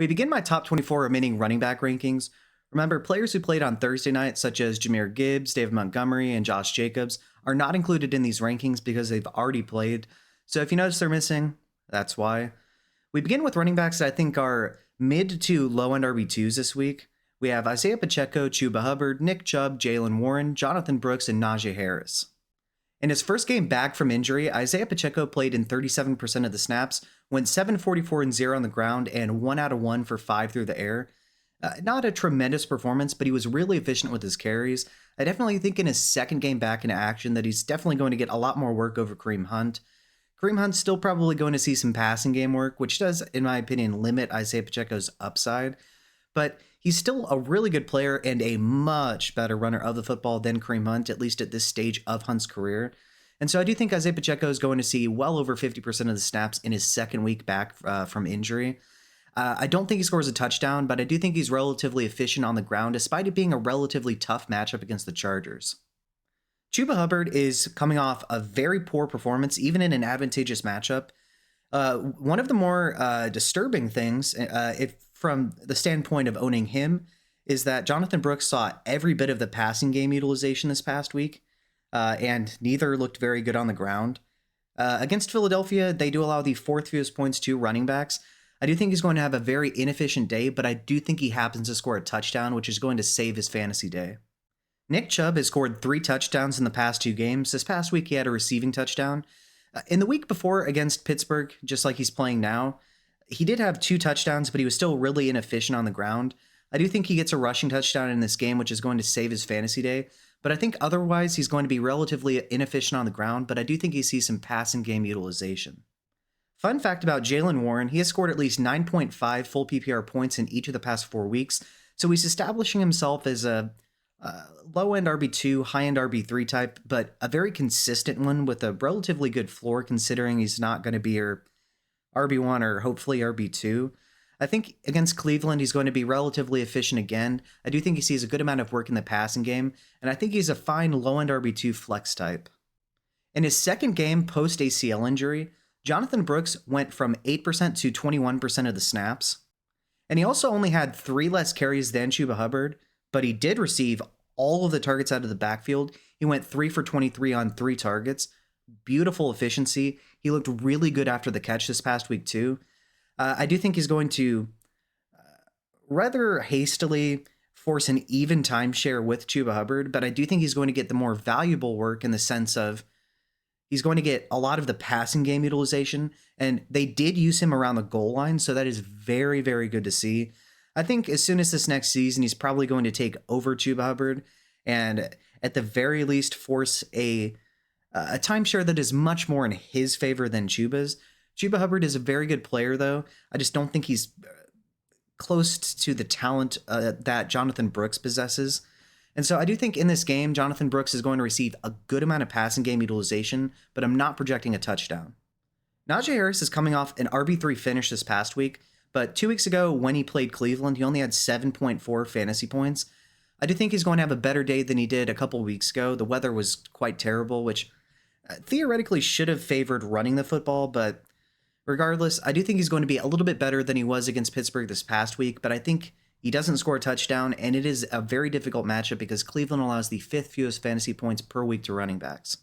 We begin my top 24 remaining running back rankings. Remember, players who played on Thursday night, such as Jahmyr Gibbs, David Montgomery, and Josh Jacobs, are not included in these rankings because they've already played. So if you notice they're missing, that's why. We begin with running backs that I think are mid to low end RB2s this week. We have Isaiah Pacheco, Chuba Hubbard, Nick Chubb, Jalen Warren, Jonathan Brooks, and Najee Harris. In his first game back from injury, Isaiah Pacheco played in 37% of the snaps, went 744-0 on the ground, and 1 out of 1 for 5 through the air. Not a tremendous performance, but he was really efficient with his carries. I definitely think in his second game back in action that he's definitely going to get a lot more work over Kareem Hunt. Kareem Hunt's still probably going to see some passing game work, which does, in my opinion, limit Isaiah Pacheco's upside. But he's still a really good player and a much better runner of the football than Kareem Hunt, at least at this stage of Hunt's career. And so I do think Isaiah Pacheco is going to see well over 50% of the snaps in his second week back from injury. I don't think he scores a touchdown, but I do think he's relatively efficient on the ground, despite it being a relatively tough matchup against the Chargers. Chuba Hubbard is coming off a very poor performance, even in an advantageous matchup. One of the more disturbing things, from the standpoint of owning him, is that Jonathan Brooks saw every bit of the passing game utilization this past week, and neither looked very good on the ground. Against Philadelphia, they do allow the fourth fewest points to running backs. I do think he's going to have a very inefficient day, but I do think he happens to score a touchdown, which is going to save his fantasy day. Nick Chubb has scored 3 touchdowns in the past 2 games. This past week, he had a receiving touchdown. In the week before against Pittsburgh, just like he's playing now, he did have 2 touchdowns, but he was still really inefficient on the ground. I do think he gets a rushing touchdown in this game, which is going to save his fantasy day. But I think otherwise, he's going to be relatively inefficient on the ground, but I do think he sees some passing game utilization. Fun fact about Jalen Warren, he has scored at least 9.5 full PPR points in each of the past 4 weeks, so he's establishing himself as a low-end RB2, high-end RB3 type, but a very consistent one with a relatively good floor considering he's not going to be your RB1 or hopefully RB2. I think against Cleveland, he's going to be relatively efficient again. I do think he sees a good amount of work in the passing game, and I think he's a fine low-end RB2 flex type. In his second game post-ACL injury, Jonathan Brooks went from 8% to 21% of the snaps, and he also only had 3 less carries than Chuba Hubbard, but he did receive all of the targets out of the backfield. He went 3 for 23 on 3 targets. Beautiful efficiency. He looked really good after the catch this past week, too. I do think he's going to rather hastily force an even timeshare with Chuba Hubbard, but I do think he's going to get the more valuable work in the sense of he's going to get a lot of the passing game utilization, and they did use him around the goal line, so that is very, very good to see. I think as soon as this next season, he's probably going to take over Chuba Hubbard and at the very least force a timeshare that is much more in his favor than Chuba's. Chuba Hubbard is a very good player, though. I just don't think he's close to the talent that Jonathan Brooks possesses. And so I do think in this game, Jonathan Brooks is going to receive a good amount of passing game utilization, but I'm not projecting a touchdown. Najee Harris is coming off an RB3 finish this past week, but 2 weeks ago when he played Cleveland, he only had 7.4 fantasy points. I do think he's going to have a better day than he did a couple weeks ago. The weather was quite terrible, which theoretically should have favored running the football, but regardless, I do think he's going to be a little bit better than he was against Pittsburgh this past week, but I think he doesn't score a touchdown, and it is a very difficult matchup because Cleveland allows the 5th fewest fantasy points per week to running backs.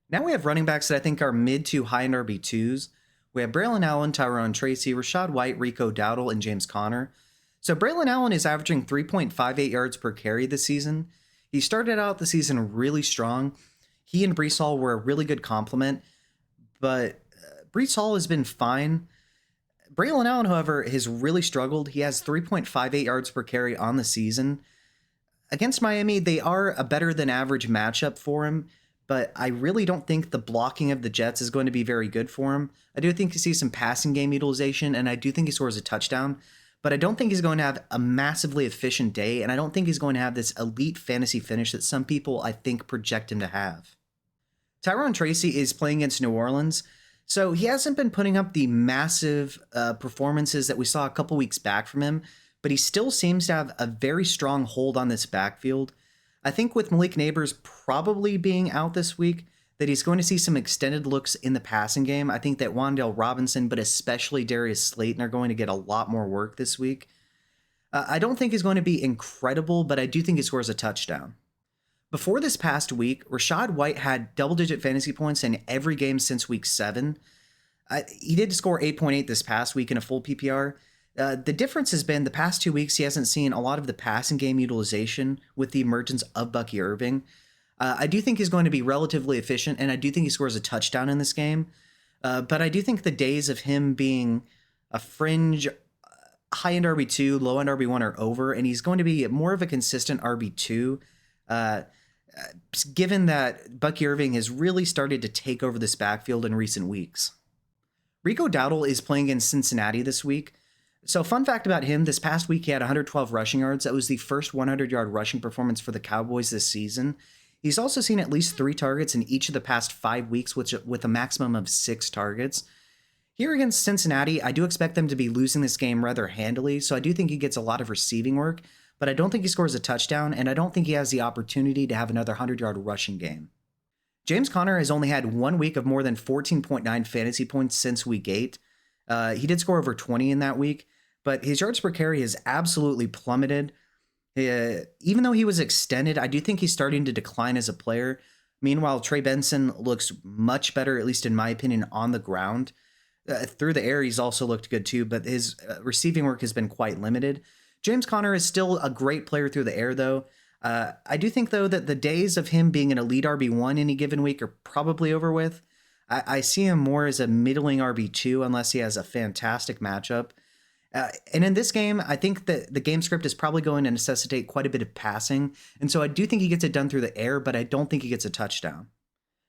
Now we have running backs that I think are mid to high-end RB2s. We have Braylon Allen, Tyrone Tracy, Rashad White, Rico Dowdle, and James Conner. So Braylon Allen is averaging 3.58 yards per carry this season. He started out the season really strong. He and Breece Hall were a really good complement, but Breece Hall has been fine. Braylon Allen, however, has really struggled. He has 3.58 yards per carry on the season. Against Miami, they are a better than average matchup for him, but I really don't think the blocking of the Jets is going to be very good for him. I do think he sees some passing game utilization, and I do think he scores a touchdown, but I don't think he's going to have a massively efficient day, and I don't think he's going to have this elite fantasy finish that some people, I think, project him to have. Tyrone Tracy is playing against New Orleans, so he hasn't been putting up the massive performances that we saw a couple weeks back from him, but he still seems to have a very strong hold on this backfield. I think with Malik Neighbors probably being out this week, that he's going to see some extended looks in the passing game. I think that Wan'Dale Robinson, but especially Darius Slayton, are going to get a lot more work this week. I don't think he's going to be incredible, but I do think he scores a touchdown. Before this past week, Rachaad White had double-digit fantasy points in every game since week 7. He did score 8.8 this past week in a full PPR. The difference has been the past 2 weeks, he hasn't seen a lot of the passing game utilization with the emergence of Bucky Irving. I do think he's going to be relatively efficient, and I do think he scores a touchdown in this game. But I do think the days of him being a fringe high-end RB2, low-end RB1 are over, and he's going to be more of a consistent RB2, given that Bucky Irving has really started to take over this backfield in recent weeks. Rico Dowdle is playing in Cincinnati this week. So fun fact about him, this past week he had 112 rushing yards. That was the first 100-yard rushing performance for the Cowboys this season. He's also seen at least 3 targets in each of the past 5 weeks, with a maximum of 6 targets. Here against Cincinnati, I do expect them to be losing this game rather handily, so I do think he gets a lot of receiving work, but I don't think he scores a touchdown, and I don't think he has the opportunity to have another 100-yard rushing game. James Conner has only had 1 week of more than 14.9 fantasy points since week 8. He did score over 20 in that week, but his yards per carry has absolutely plummeted. Even though he was extended, I do think he's starting to decline as a player. Meanwhile, Trey Benson looks much better, at least in my opinion, on the ground. Through the air, he's also looked good too, but his receiving work has been quite limited. James Conner is still a great player through the air, though. I do think, though, that the days of him being an elite RB1 any given week are probably over with. I see him more as a middling RB2 unless he has a fantastic matchup. And in this game, I think that the game script is probably going to necessitate quite a bit of passing. And so I do think he gets it done through the air, but I don't think he gets a touchdown.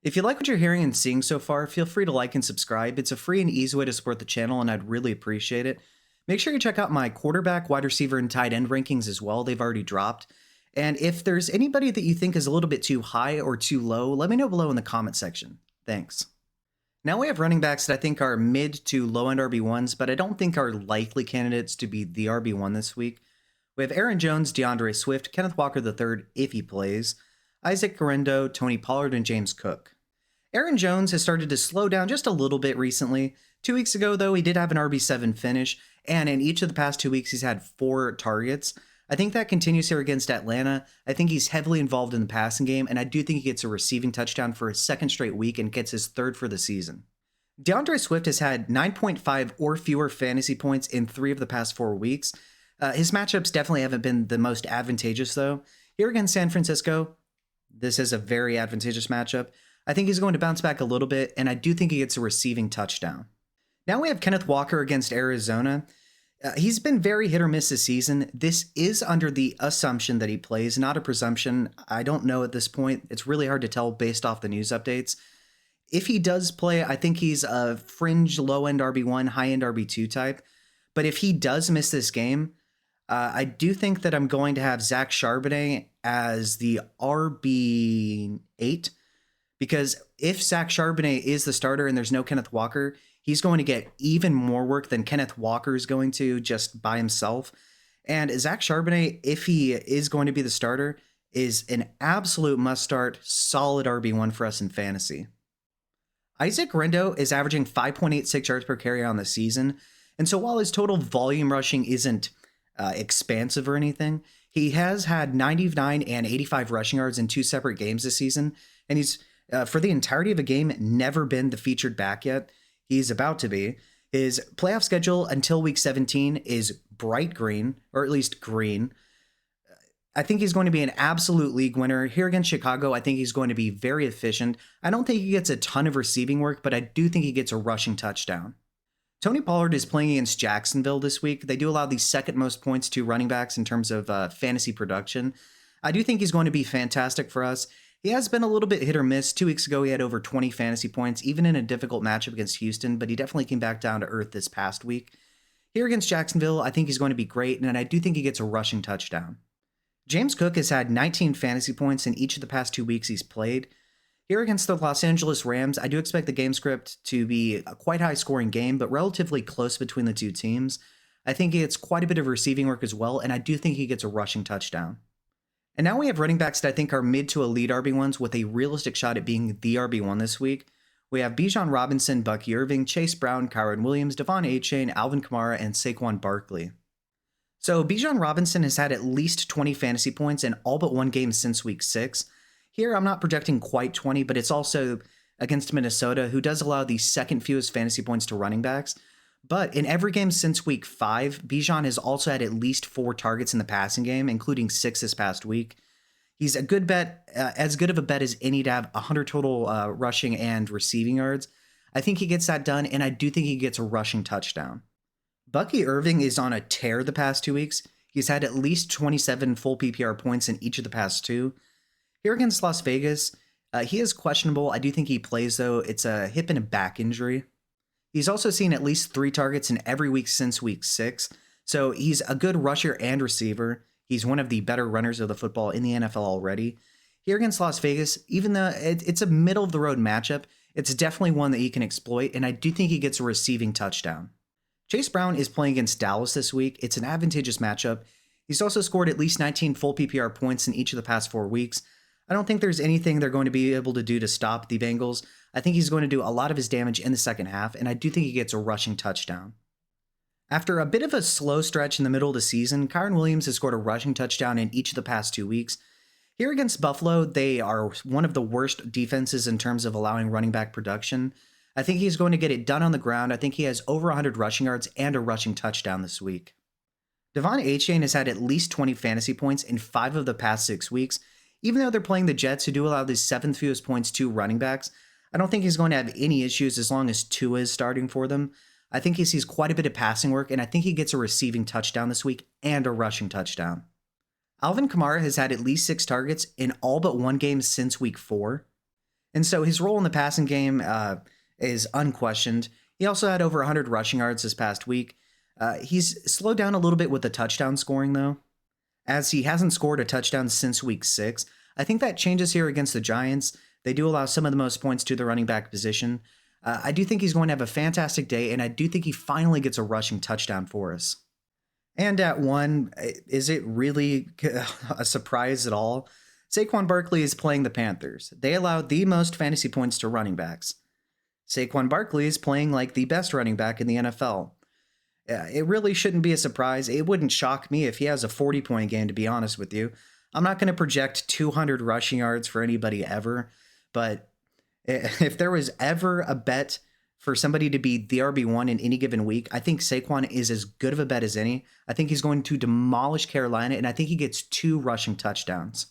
If you like what you're hearing and seeing so far, feel free to like and subscribe. It's a free and easy way to support the channel, and I'd really appreciate it. Make sure you check out my quarterback, wide receiver, and tight end rankings as well. They've already dropped. And if there's anybody that you think is a little bit too high or too low, let me know below in the comment section. Thanks. Now we have running backs that I think are mid to low-end RB1s, but I don't think are likely candidates to be the RB1 this week. We have Aaron Jones, DeAndre Swift, Kenneth Walker III if he plays, Isaac Guerendo, Tony Pollard, and James Cook. Aaron Jones has started to slow down just a little bit recently. 2 weeks ago, though, he did have an RB7 finish, and in each of the past 2 weeks, he's had 4 targets. I think that continues here against Atlanta. I think he's heavily involved in the passing game, and I do think he gets a receiving touchdown for his 2nd straight week and gets his 3rd for the season. DeAndre Swift has had 9.5 or fewer fantasy points in 3 of the past 4 weeks. His matchups definitely haven't been the most advantageous, though. Here against San Francisco, this is a very advantageous matchup. I think he's going to bounce back a little bit, and I do think he gets a receiving touchdown. Now we have Kenneth Walker against Arizona. He's been very hit or miss this season. This is under the assumption that he plays, not a presumption. I don't know at this point. It's really hard to tell based off the news updates. If he does play, I think he's a fringe low-end RB1, high-end RB2 type. But if he does miss this game, I do think that I'm going to have Zach Charbonnet as the RB8. Because if Zach Charbonnet is the starter and there's no Kenneth Walker, he's going to get even more work than Kenneth Walker is going to just by himself. And Zach Charbonnet, if he is going to be the starter, is an absolute must-start, solid RB1 for us in fantasy. Isaac Guerendo is averaging 5.86 yards per carry on the season. And so while his total volume rushing isn't expansive or anything, he has had 99 and 85 rushing yards in 2 separate games this season. And he's, for the entirety of a game, never been the featured back yet. He's about to be. His playoff schedule until week 17 is bright green, or at least green. I think he's going to be an absolute league winner. Here against Chicago, I think he's going to be very efficient. I don't think he gets a ton of receiving work, but I do think he gets a rushing touchdown. Tony Pollard is playing against Jacksonville this week. They do allow the 2nd most points to running backs in terms of fantasy production. I do think he's going to be fantastic for us. He has been a little bit hit or miss. 2 weeks ago, he had over 20 fantasy points, even in a difficult matchup against Houston, but he definitely came back down to earth this past week. Here against Jacksonville, I think he's going to be great, and I do think he gets a rushing touchdown. James Cook has had 19 fantasy points in each of the past 2 weeks he's played. Here against the Los Angeles Rams, I do expect the game script to be a quite high-scoring game, but relatively close between the 2 teams. I think he gets quite a bit of receiving work as well, and I do think he gets a rushing touchdown. And now we have running backs that I think are mid to elite RB1s with a realistic shot at being the RB1 this week. We have Bijan Robinson, Bucky Irving, Chase Brown, Kyren Williams, Devon Achane, Alvin Kamara, and Saquon Barkley. So Bijan Robinson has had at least 20 fantasy points in all but one game since week 6. Here, I'm not projecting quite 20, but it's also against Minnesota, who does allow the second fewest fantasy points to running backs. But in every game since week 5, Bijan has also had at least 4 targets in the passing game, including 6 this past week. He's a good bet, as good of a bet as any to have 100 total rushing and receiving yards. I think he gets that done, and I do think he gets a rushing touchdown. Bucky Irving is on a tear the past 2 weeks. He's had at least 27 full PPR points in each of the past 2. Here against Las Vegas, he is questionable. I do think he plays, though. It's a hip and a back injury. He's also seen at least 3 targets in every week since week 6, so he's a good rusher and receiver. He's one of the better runners of the football in the NFL already. Here against Las Vegas, even though it's a middle-of-the-road matchup, it's definitely one that he can exploit, and I do think he gets a receiving touchdown. Chase Brown is playing against Dallas this week. It's an advantageous matchup. He's also scored at least 19 full PPR points in each of the past 4 weeks. I don't think there's anything they're going to be able to do to stop the Bengals. I think he's going to do a lot of his damage in the second half, and I do think he gets a rushing touchdown. After a bit of a slow stretch in the middle of the season, Kyren Williams has scored a rushing touchdown in each of the past 2 weeks. Here against Buffalo, they are one of the worst defenses in terms of allowing running back production. I think he's going to get it done on the ground. I think he has over 100 rushing yards and a rushing touchdown this week. Devon Achane has had at least 20 fantasy points in 5 of the past 6 weeks. Even though they're playing the Jets, who do allow the 7th fewest points to running backs, I don't think he's going to have any issues as long as Tua is starting for them. I think he sees quite a bit of passing work, and I think he gets a receiving touchdown this week and a rushing touchdown. Alvin Kamara has had at least 6 targets in all but 1 game since week 4. And so his role in the passing game is unquestioned. He also had over 100 rushing yards this past week. He's slowed down a little bit with the touchdown scoring, though, as he hasn't scored a touchdown since week 6. I think that changes here against the Giants. They do allow some of the most points to the running back position. I do think he's going to have a fantastic day, and I do think he finally gets a rushing touchdown for us. And at 1, is it really a surprise at all? Saquon Barkley is playing the Panthers. They allow the most fantasy points to running backs. Saquon Barkley is playing like the best running back in the NFL. It really shouldn't be a surprise. It wouldn't shock me if he has a 40-point game, to be honest with you. I'm not going to project 200 rushing yards for anybody ever, but if there was ever a bet for somebody to be the RB1 in any given week, I think Saquon is as good of a bet as any. I think he's going to demolish Carolina, and I think he gets 2 rushing touchdowns.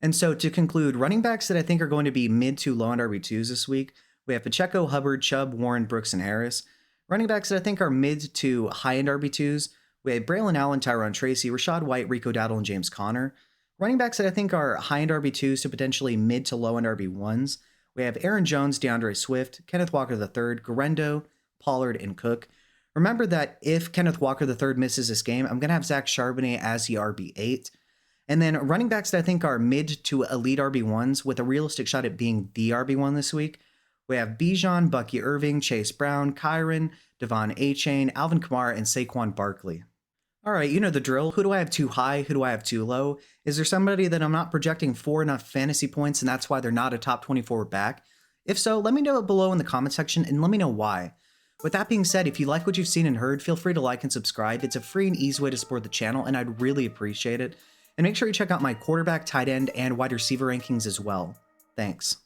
And so to conclude, running backs that I think are going to be mid to low end RB2s this week, we have Pacheco, Hubbard, Chubb, Warren, Brooks, and Harris. Running backs that I think are mid to high-end RB2s, we have Braylon Allen, Tyrone Tracy, Rashad White, Rico Dowdle, and James Conner. Running backs that I think are high-end RB2s to potentially mid to low-end RB1s, we have Aaron Jones, DeAndre Swift, Kenneth Walker III, Garendo, Pollard, and Cook. Remember that if Kenneth Walker III misses this game, I'm going to have Zach Charbonnet as the RB8. And then running backs that I think are mid to elite RB1s with a realistic shot at being the RB1 this week, we have Bijan, Bucky Irving, Chase Brown, Kyren, Devon Achane, Alvin Kamara, and Saquon Barkley. All right, you know the drill. Who do I have too high? Who do I have too low? Is there somebody that I'm not projecting for enough fantasy points and that's why they're not a top 24 back? If so, let me know below in the comment section and let me know why. With that being said, if you like what you've seen and heard, feel free to like and subscribe. It's a free and easy way to support the channel and I'd really appreciate it. And make sure you check out my quarterback, tight end, and wide receiver rankings as well. Thanks.